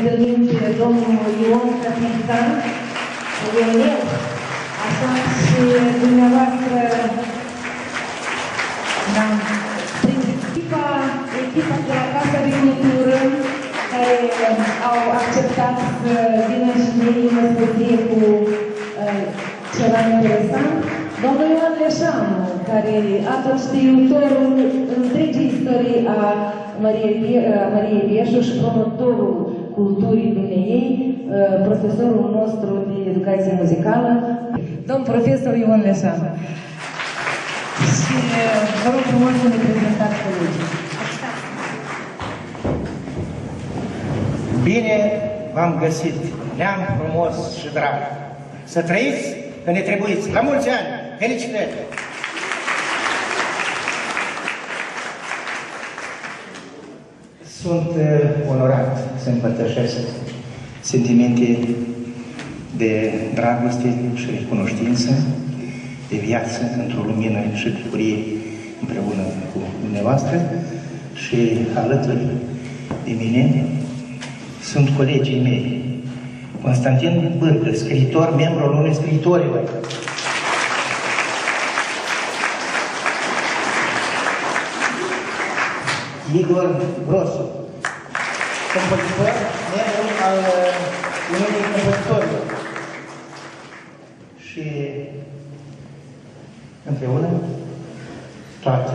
întâlnim pe domnul Ion Capitan, Ionel, așa și dumneavoastră, da, prin echipa de la Casa de Cultură, care au acceptat să vină și ei în răspăție cu ceva interesant. Domnul Ioan Leșanu, care a fost știutorul întregii istorii a Mariei Bieșu și promotorul culturii dumneiei, profesorul nostru de educație muzicală, domn profesor Ioan Leșanu. Și vă rog frumos să ne prezentați colegii. Bine v-am găsit, neam frumos și drag. Să trăiți, că ne trebuiți. La mulți ani! Felicitări! Sunt onorat să împărtășesc sentimente de dragoste și recunoștință, de viață într-o lumină și bucurie împreună cu dumneavoastră și alături de mine sunt colegii mei. Constantin Bârcă, scriitor, membru al Uniunii Scriitorilor. Igor Grosu, compozitor, membru al Uniunii Compozitorilor. Și împreună toată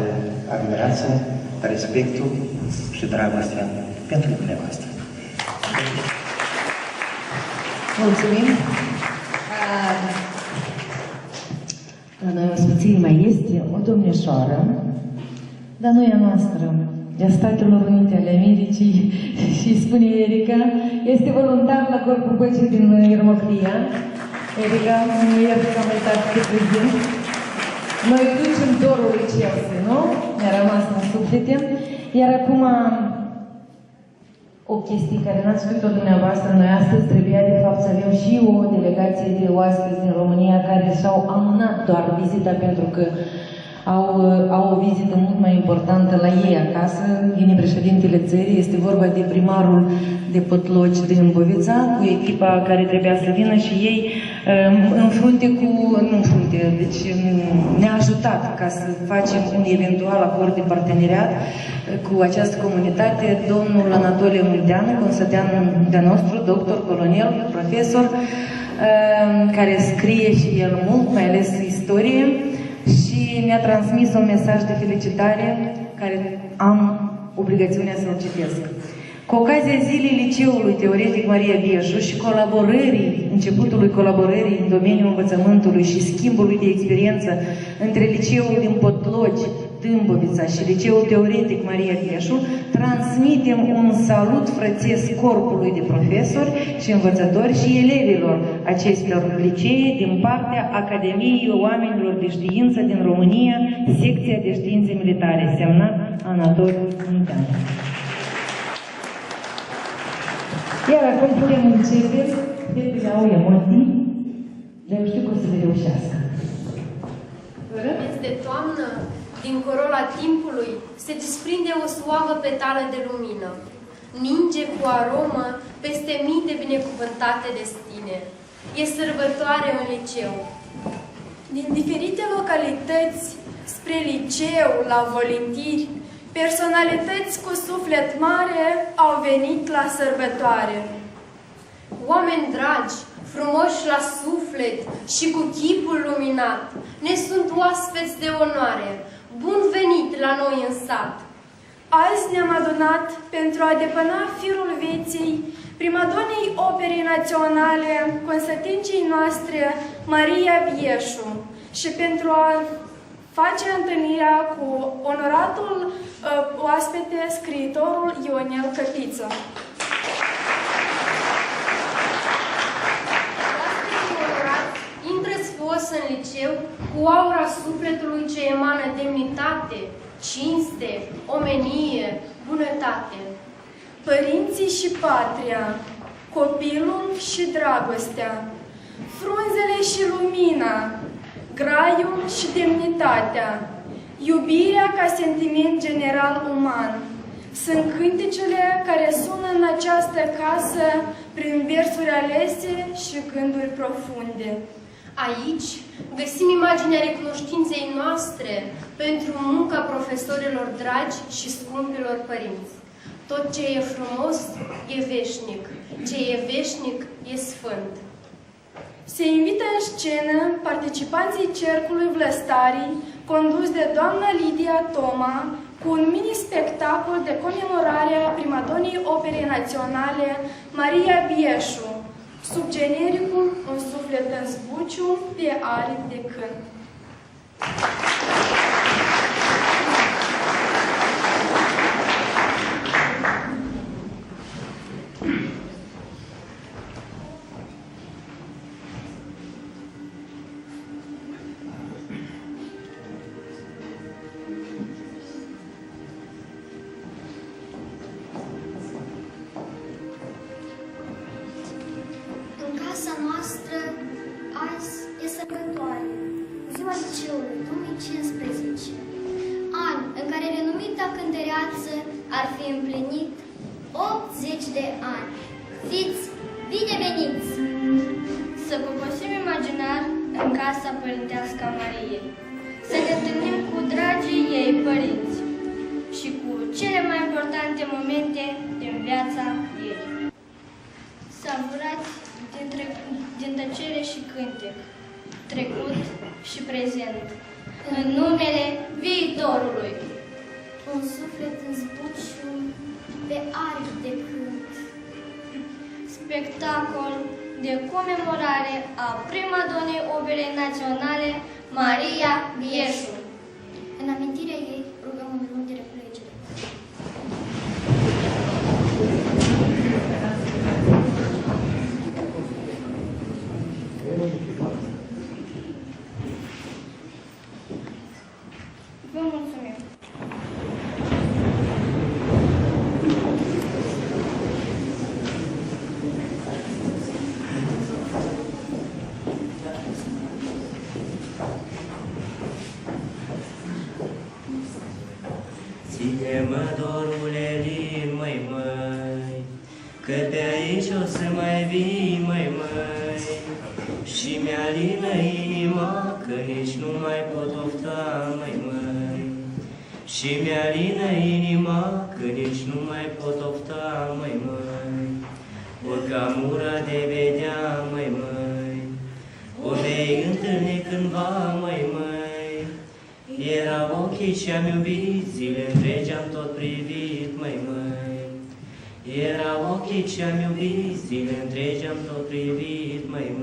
admirația, respectul și dragostea pentru dumneavoastră. Mulțumim! La noi ospăție mai este o domnișoară, dar nu e a noastră, de a Statelor Unite ale Americii și spune Erica, este voluntar la Corpul Păcii din Iermoclia. Erica, nu ierte că am uitat de prezent. Noi ducem dorul lui Chelsea, nu? Mi-a rămas în suflete. Iar acum, o chestie care n-ați spus-o dumneavoastră, noi astăzi trebuia de fapt să avem și o delegație de oaspeți din România care și-au amânat doar vizita pentru că au o vizită mult mai importantă la ei acasă. Vine președintele țării, este vorba de primarul de Pătloci din Bovița, cu echipa care trebuia să vină și ei ne-a ajutat ca să facem un eventual acord de parteneriat cu această comunitate. Domnul Anatolie Muldeanu, consătean de nostru, doctor, colonel, profesor, care scrie și el mult, mai ales istorie, și mi-a transmis un mesaj de felicitare care am obligațiunea să-l citesc. Cu ocazia zilei Liceului Teoretic Maria Bieșu și începutului colaborării în domeniul învățământului și schimbului de experiență între Liceul din Potlogi, Dâmbovița și Liceul Teoretic Maria Bieșu, transmitem un salut frățesc corpului de profesori și învățători și elevilor acestor licee din partea Academiei Oamenilor de Știință din România, secția de științe militare, semnat Anatolie Muldeanu. Iar acum putem începe, fetele au emoții, dar eu știu că o să le reușească. De toamnă, din corola timpului, se desprinde o suavă petală de lumină. Ninge cu aromă peste mii de binecuvântate destine. E sărbătoare în liceu. Din diferite localități, spre liceu, la volintiri, personalități cu suflet mare au venit la sărbătoare. Oameni dragi, frumoși la suflet și cu chipul luminat, ne sunt oaspeți de onoare. Bun venit la noi în sat! Azi ne-am adunat pentru a depăna firul vieții primadonei Operei Naționale, consătencii noastre, Maria Bieșu, și pentru a face întâlnirea cu onoratul oaspete, scriitorul Ionel Căpiță. Oaspetul onorat intră sfos în liceu cu aura sufletului ce emană demnitate, cinste, omenie, bunătate. Părinții și patria, copilul și dragostea, frunzele și lumina, graiul și demnitatea, iubirea ca sentiment general uman, sunt cântecele care sună în această această casă prin versuri alese și gânduri profunde. Aici găsim imaginea recunoștinței noastre pentru munca profesorilor dragi și scumpilor părinți. Tot ce e frumos e veșnic, ce e veșnic e sfânt. Se invită în scenă participanții Cercului Vlăstarii, condus de doamna Lidia Toma, cu un mini-spectacol de comemorare a primadonii Operei Naționale Maria Bieșu, sub genericul Un suflet în zbuciu pe aripi de cânt. Azi e sărbătoare, ziua liceului 2015, an în care renumita cântăreață ar fi împlinit 80 de ani. Fiți bineveniți! Să poposim imaginar în casa părintească a Mariei, să ne întâlnim cu dragii ei părinți și cu cele mai importante momente din viața ei. Savurați din tăcere și cântec, trecut și prezent, în numele viitorului. Un suflet în zbuciu pe aripi de cânt. Spectacol de comemorare a primadonei Operei Naționale Maria Bieșu. În amintirea ei rugăm un minut de reculegere. Vă mulțumim! Ține-mă, dorule, lin, măi, că pe aici o să mai vii, măi, și mi-alină inima, că nici nu mai pot ofta, măi, și mi-alină inima, că nici nu mai pot ofta, măi, o camură de vedea, măi, o vei întâlni cândva, măi, erau ochii ce-am iubit, zile întregi am tot privit, măi, erau ochii ce-am iubit, zile întregi am tot privit, măi,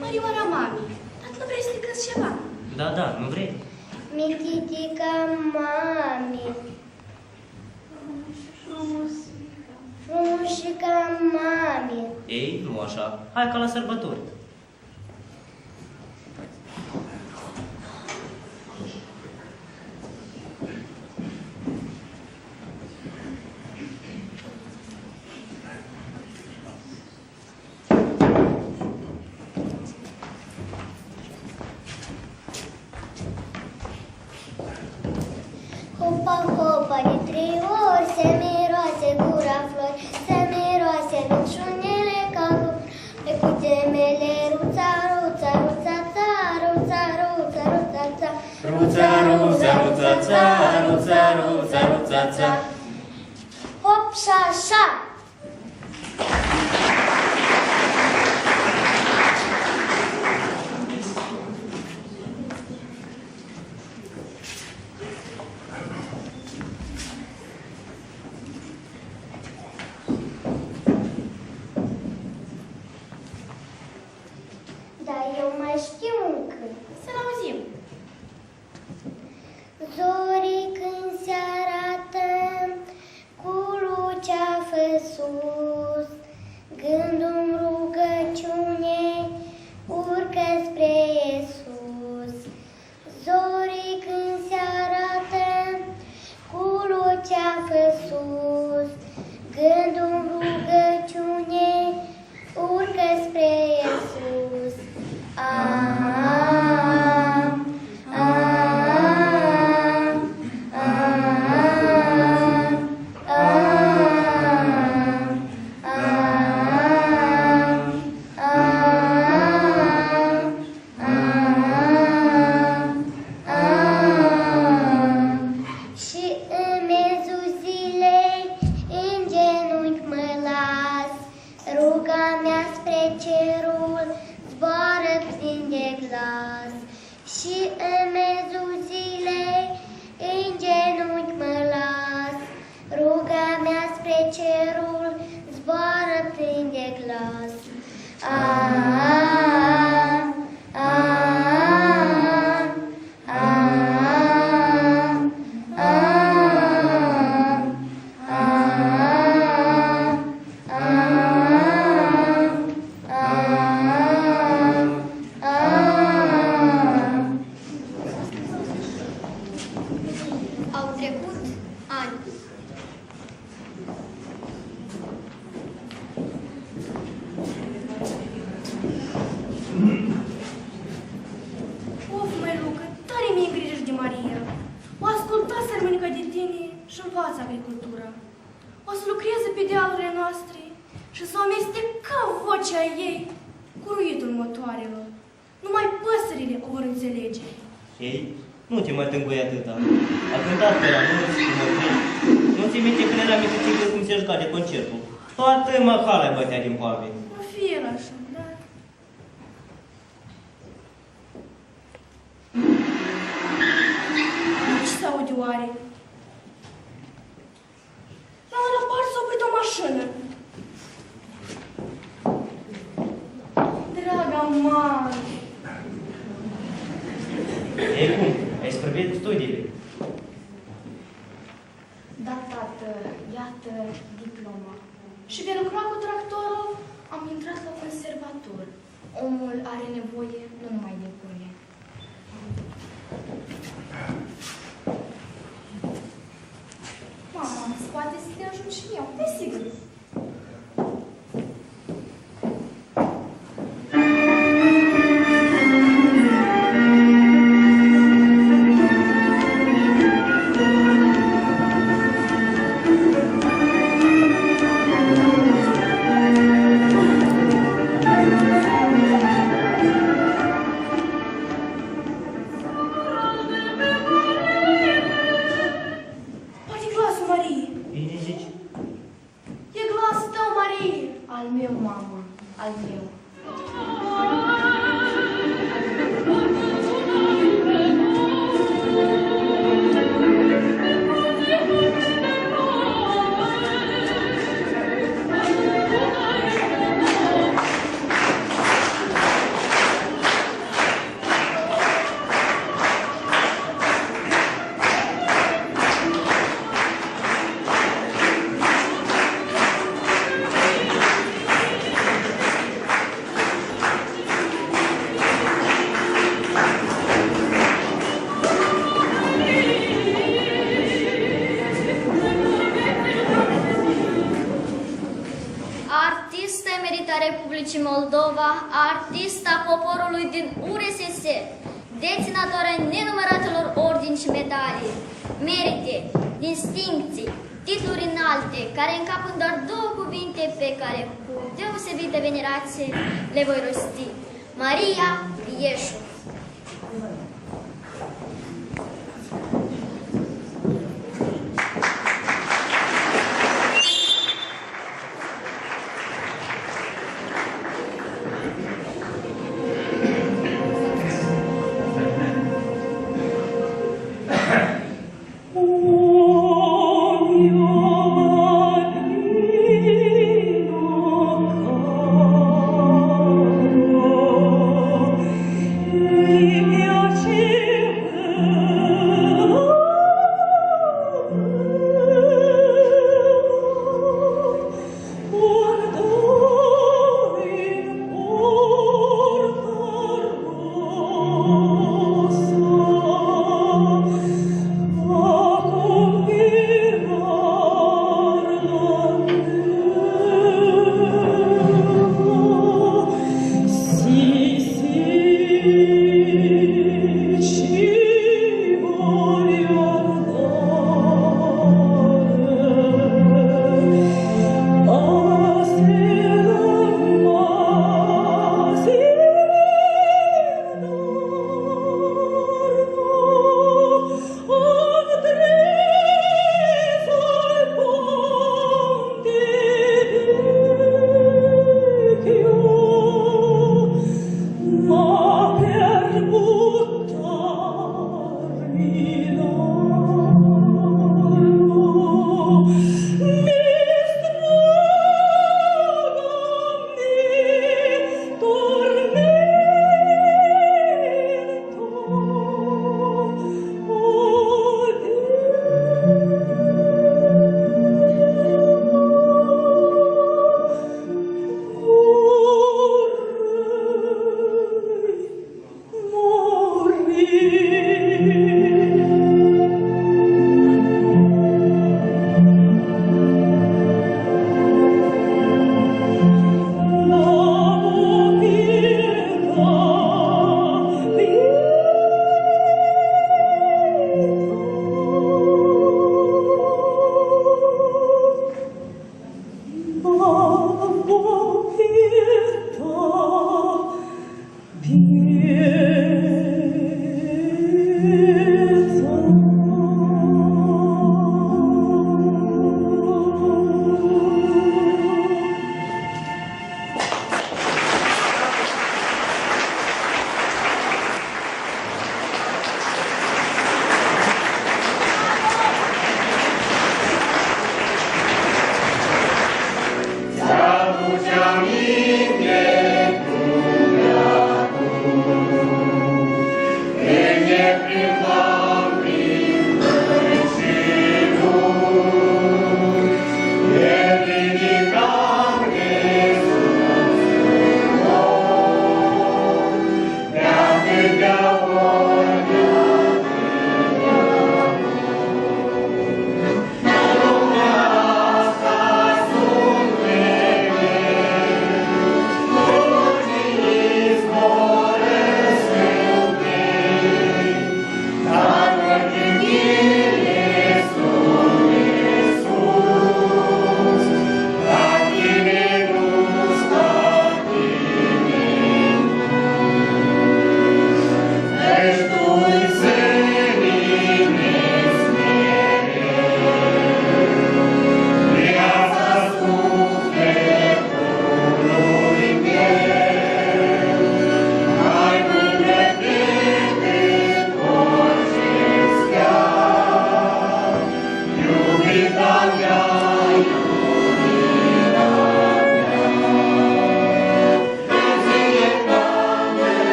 Mărioara mami, dar nu vrei să te cânti ceva? Da, nu vrei? Mititica mami, frumușica mami. Ei, nu așa, hai ca la sărbători. Hopa, hopa, de 3 ori se miroase gura flori, se miroase minciunele ca guri. Pe cuțemele ruța, ruța, ruța, ța, ruța, ruța, ruța, ța. Ruța, ruța, ruța, ța, ruța, ruța, ruța, ța. Hop și așa! Dar eu mai știu un cânt. Să-l auzim! Zorii când se arată cu lucea și în mezul zilei în genunchi mă las. Ruga mea spre cerul zboară plin de glas. Au trecut ani. Of, Măilucă, tare mi-e grijă de Maria. O asculta sărmânică de tine și învață agricultura. O să lucreze pe dealurile noastre și să o amesteca vocea ei cu ruitul motoarelor. Numai păsările o vor înțelege. Ei, nu te mai tângui atâta. A cântat pe la mulți, cum mă prind. Nu ți minte când era micuțică cum se juca de concertul. Toată mahala bătea din pave. Nu fie el așa, da? Ce se aude oare? La un raport s-a oprit o mașină. Draga mare! Ei, cum? Ai sprăvit studiile? Da, tată, iată diploma. Și vei lucra cu tractorul? Am intrat la conservator. Omul are nevoie nu numai de bune. Mama, îți poate să te ajut și eu? Desigur. Republicii Moldova, artista poporului din URSS, deținătoare nenumăratelor ordini și medalii, merite, distincții, titluri înalte, care încapă doar două cuvinte pe care cu deosebită venerație le voi rosti. Maria Ieșu. Oh,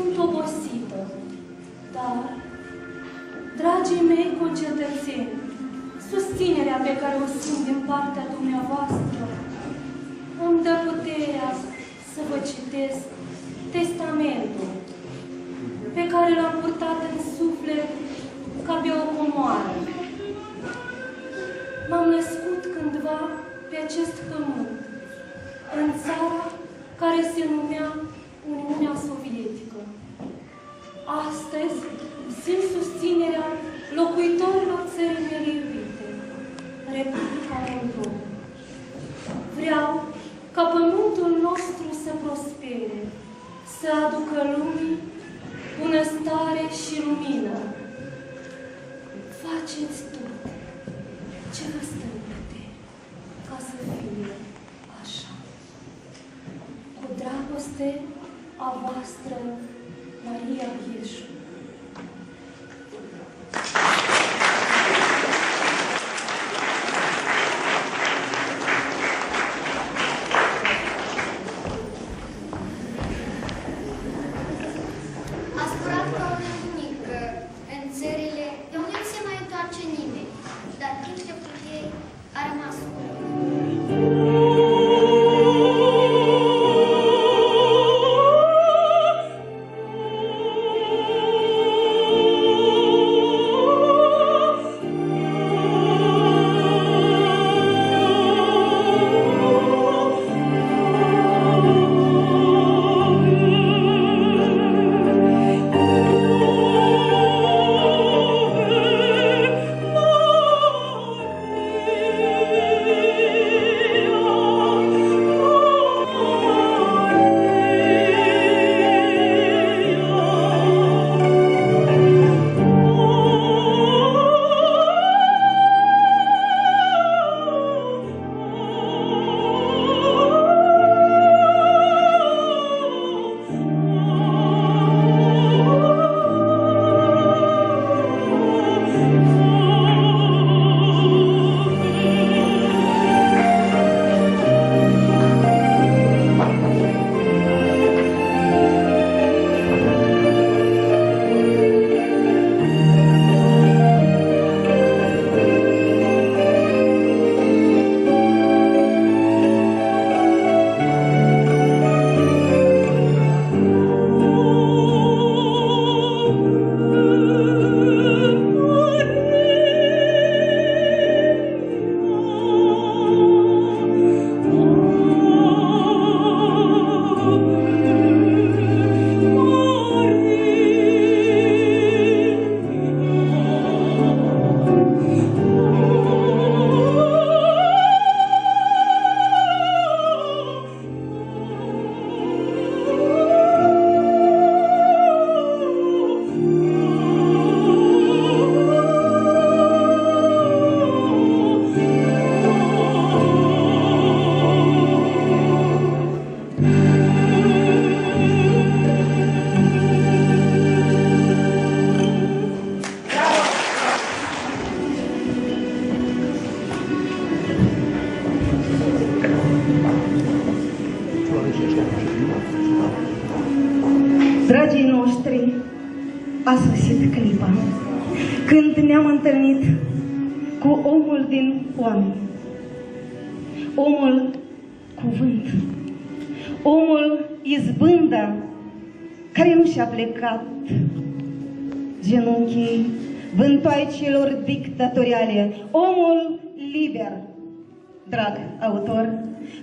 Sunt obosită, dar, dragii mei concetățeni, susținerea pe care o simt din partea dumneavoastră îmi dă puterea să vă citesc testamentul pe care l-am purtat în suflet ca pe o comoară. M-am născut cândva pe acest pământ, în țara care se numea Uniunea Sovietică. Astăzi simt susținerea locuitorilor țării mele iubite, Republica Moldova. Vreau ca pământul nostru să prospere, să aducă lumii bunăstare și lumină. Faceți tot ce vă stă în putere ca să fie așa. Cu dragoste a voastră, Maria Bieșu. A spurat ca un nebunic că în țările de unde nu se mai întoarce nimeni, dar degetul ei a rămas Dragii noștri, a sosit clipa când ne-am întâlnit cu omul din oameni, omul cuvânt, omul izbânda care nu și-a plecat genunchii vântoaicilor dictatoriale, omul liber. Drag autor,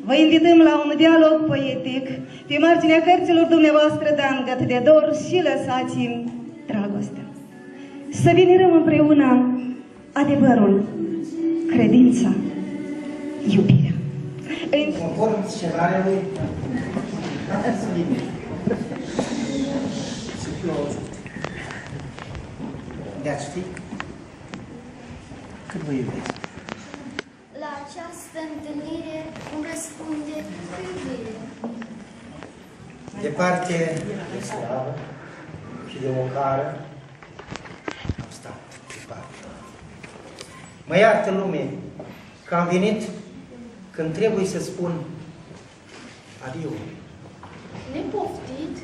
vă invităm la un dialog poetic pe marginea cărților dumneavoastră Dangat de dor și lăsați-mi dragostea. Să venerăm împreună adevărul, credința, iubirea. Conform scenariului, de-ați ști cât vă iubesc. La această întâlnire îmi răspunde cu iubire. Departe de slavă și de ocară, am stat departe. Mă iartă lume că am venit când trebuie să spun adio. Nepoftit,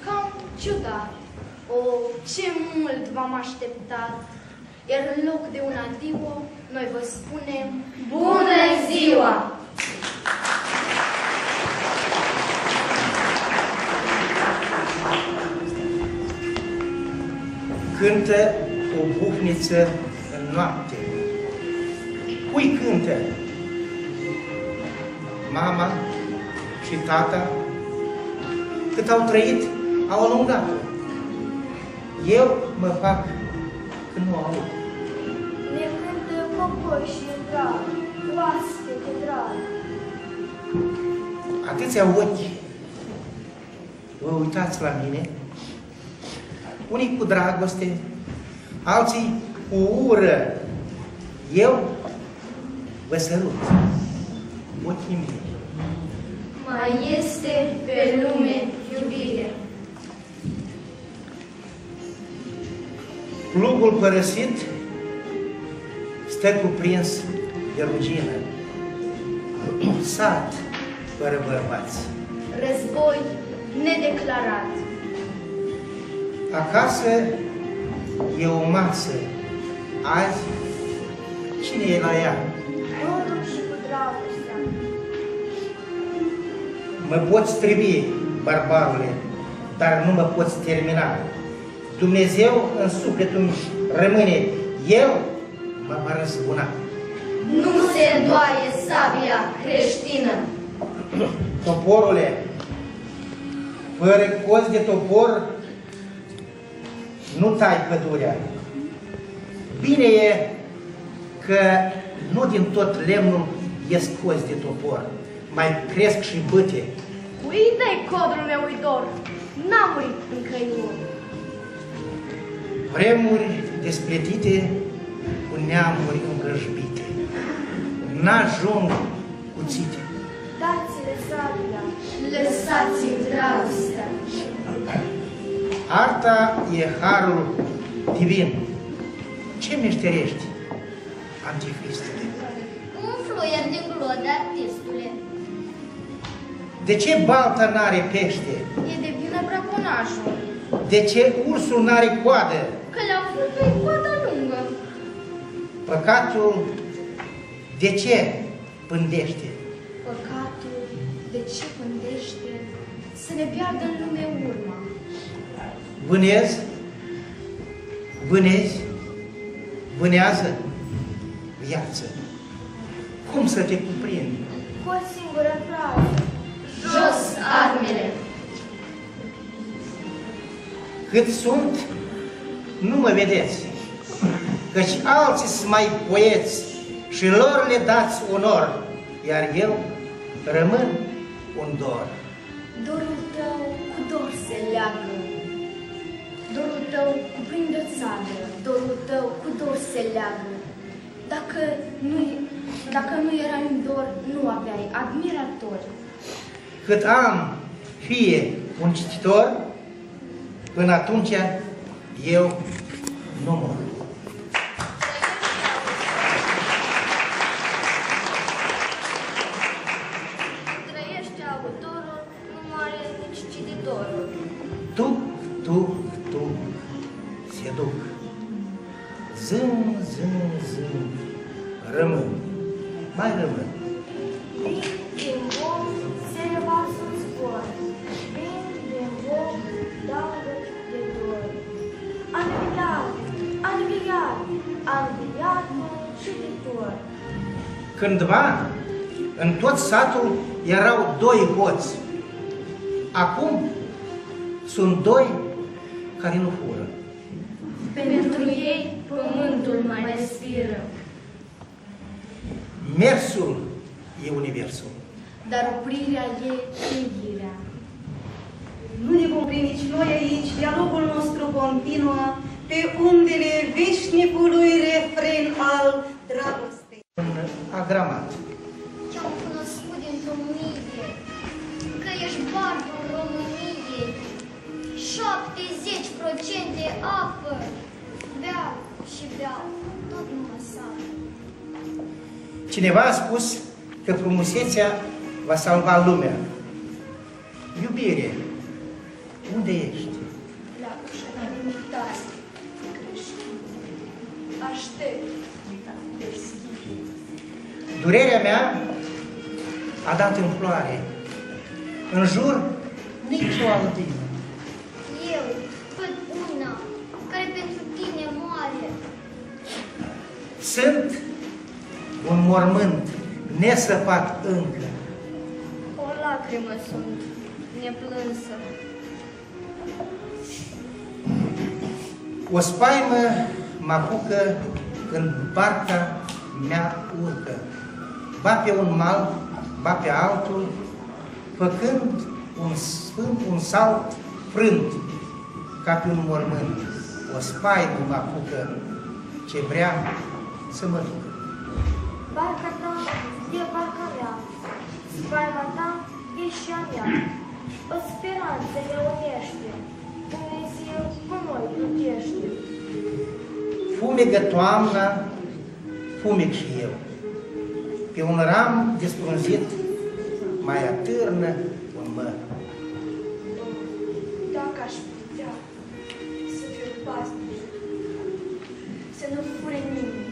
cam Ciudat! O, ce mult v-am așteptat! Iar în loc de un adio, noi vă spunem Bună ziua! Cântă o bufniță în noapte. Cui cântă? Mama și tata, cât au trăit, au alungat-o. Eu mă fac că nu aud. Ne cântă copoi și drag, oaspete drag. Atâția ochi, vă uitați la mine, unii cu dragoste, alții cu ură. Eu vă sărut ochii mei. Mai este pe lume iubire. Plugul părăsit stă cuprins de rugină. Sat fără bărbați. Război nedeclarat. Acasă e o masă. Azi, cine e la ea? Dorul și cu dragostea. Mă poți stribi, barbarule, dar nu mă poți termina. Dumnezeu în sufletul meu rămâne. Eu mă va răzbuna. Nu se îndoaie sabia creștină. Toporule, fără cozi de topor, nu tai pădurea. Bine e că nu din tot lemnul ies cozi de topor, mai cresc și bâte. Cui dai codrul meu dor? N-am murit încă eu. Vremuri despletite cu neamuri învrăjbite, n-ajung cuțite. Dați-le sabia. Lăsați-mi dragostea. Arta e harul divin. Ce meșterești, Anticristule? Un fluier de glodă, artistule. De ce balta n-are pește? E de vină braconajul, De ce ursul n-are coadă? că le-au făcut coada lungă. Păcatul de ce pândește? Păcatul de ce pândește să ne piardă în lume urma. Vânezi? Vânezi? Vânează viață. Cum să te cuprind? Cu o singură frază. Jos armele! Cât sunt, nu mă vedeți, căci alții sunt mai poeți și lor le dați onor, iar eu rămân un dor. Dorul tău cu dor se leagă. Dorul tău cuprinde o țară. Dorul tău cu dor se leagă. Dacă nu erai un dor, nu aveai admirator. Cât am fie un cititor, până atunci eu nu mor. Trăiește autorul, nu moare nici cititorul. Tu, se duc. Zâm, rămân, mai rămân. Din om se revarsă în zbor. Din om dalgă de dor. Anviat, cititor. Cândva, în tot satul erau 2 hoți. Acum sunt 2 care nu fură. Pentru ei, pământul mai respiră. Mersul e universul. Dar oprirea e trăirea. Nu ne vom opri nici noi aici, dialogul nostru continuă pe undele veșnicului refren al dragostei. Un agramat. Ce-am cunoscut dintr-o mie, că ești barbul României. 70% apă, beau și beau, tot nu mă sap. Cineva a spus că frumusețea va salva lumea. Iubire, unde ești? Aștept. Deschid. Durerea mea a dat în floare. În jur, nicio albină. Eu văd una care pentru tine moare. Sunt un mormânt nesăpat încă. O lacrimă sunt, neplânsă. O spaimă mă apucă când barca mea urcă. Ba pe un mal, ba pe altul, făcând un salt frânt, ca pe un mormânt. O spaimă mă apucă ce vrea să mă ducă. Barca ta e barca mea, spaima ta e și a mea. O speranță ne unește, Dumnezeu cu noi plutește. Fumegă toamna, fumeg și eu. Pe un ram desprunzit mai atârnă un măr. Dacă aș putea să fiu paznic, să nu fure nimeni,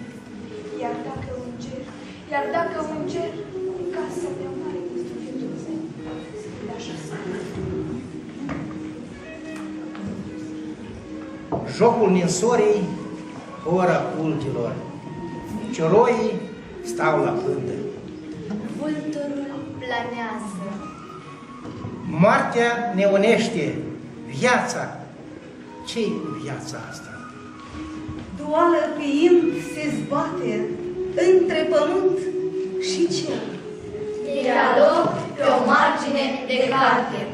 iar dacă un cer, casa mea mare este de Dumnezeu, de așa spune. Jocul ninsorii, ora pulgilor. Cioroii stau la pândă. Vulturul planează. Moartea ne unește, viața. Ce-i cu viața asta? Duală fiind se zbate între pământ și cer. Dialog pe o margine de carte.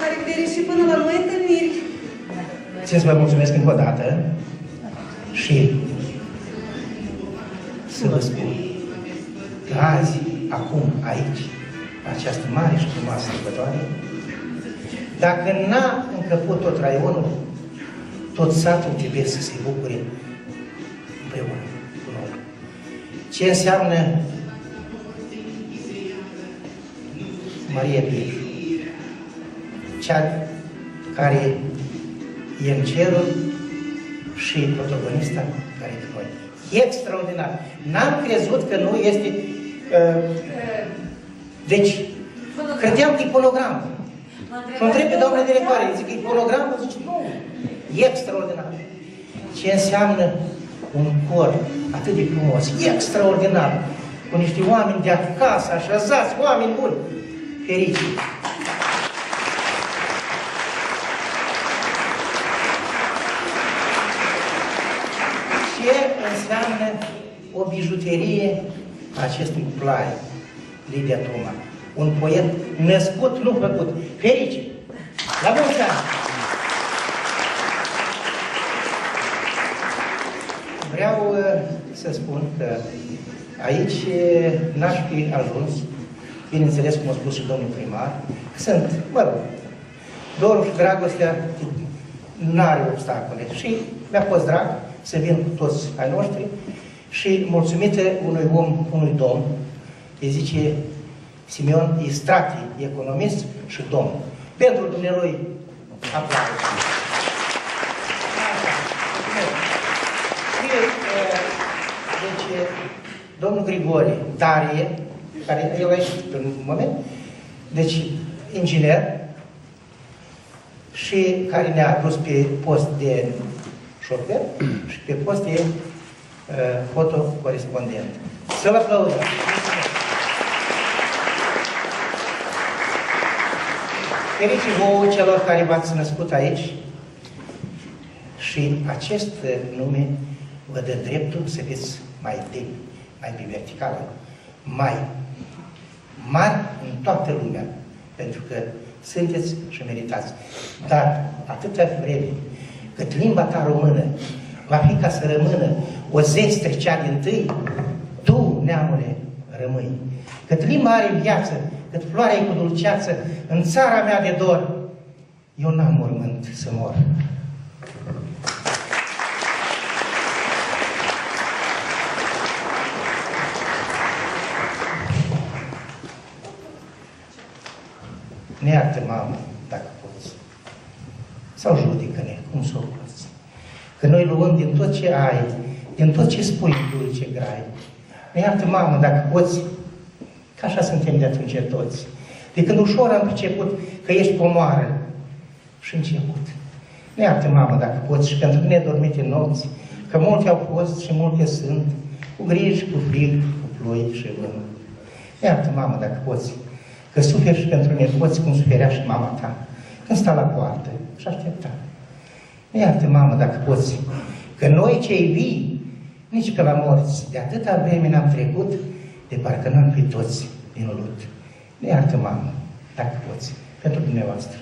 La revedere și până la noi întâlniri. Țin să vă mulțumesc încă o dată și să vă spun că azi, acum, aici, această mare și frumoasă sărbătoare, dacă n-a încăput tot raionul, tot satul trebuie să se bucure împreună cu noi. Ce înseamnă Maria Pieșu? Cea care e în cerul și protagonista care e noi. E extraordinar. N-am crezut că nu este... Deci, credeam că e fonogram. Și o întreb pe doamna directoare, zic că e fonogram? Zice, nu. E extraordinar. Ce înseamnă un cor atât de frumos, e extraordinar, cu niște oameni de acasă, așezați, oameni buni, fericiți. Ce înseamnă o bijuterie a acestui plai, Lidia Toma? Un poet născut, nu făcut. Fericit! La mulți ani! Vreau să spun că aici n-aș fi ajuns, bineînțeles, cum a spus și domnul primar, sunt, mă rog, dorul și dragostea n-are obstacole și mi-a fost drag să vin cu toți ai noștri și mulțumită unui om, unui domn, îi zice Simeon Istrati, economist și domn. Pentru dumnealui aplauze. Deci, domnul Grigore Darie, care el aici în moment, deci inginer, și care ne-a dus pe post de șofer și pe post de fotocorespondent. Să vă aplaudăm! Fericii vouă celor care v-ați născut aici și acest nume vă dă dreptul să fiți mai demni, mai pe verticală, mai mari în toată lumea, pentru că sunteți și meritați. Dar atâta vreme cât limba ta română va fi ca să rămână o zestre cea dintâi, tu, neamule, rămâi. Cât limba are viață, cât floarea e cu dulceață, în țara mea de dor, eu n-am mormânt să mor. Ne iartă, mamă, dacă poți. Sau judecă-ne, cum s-o poți. Că noi luăm din tot ce ai, din tot ce spui, dulce grai. Ne iartă, mamă, dacă poți, că așa suntem de atunci toți. De când ușor am priceput că ești pomoară și început. Ne iartă, mamă, dacă poți, și pentru nedormite nopți, că multe au fost și multe sunt, cu griji, cu frig, cu ploi și vânt. Ne iartă, mamă, dacă poți, că suferi și pentru nepoți cum suferea și mama ta, când sta la poartă și aștepta. Ne iartă, mamă, dacă poți, că noi cei vii, nici că la morți, de atâta vreme n-am trecut, de parcă n-am fi toți din lut. Ne iartă, mamă, dacă poți, pentru dumneavoastră.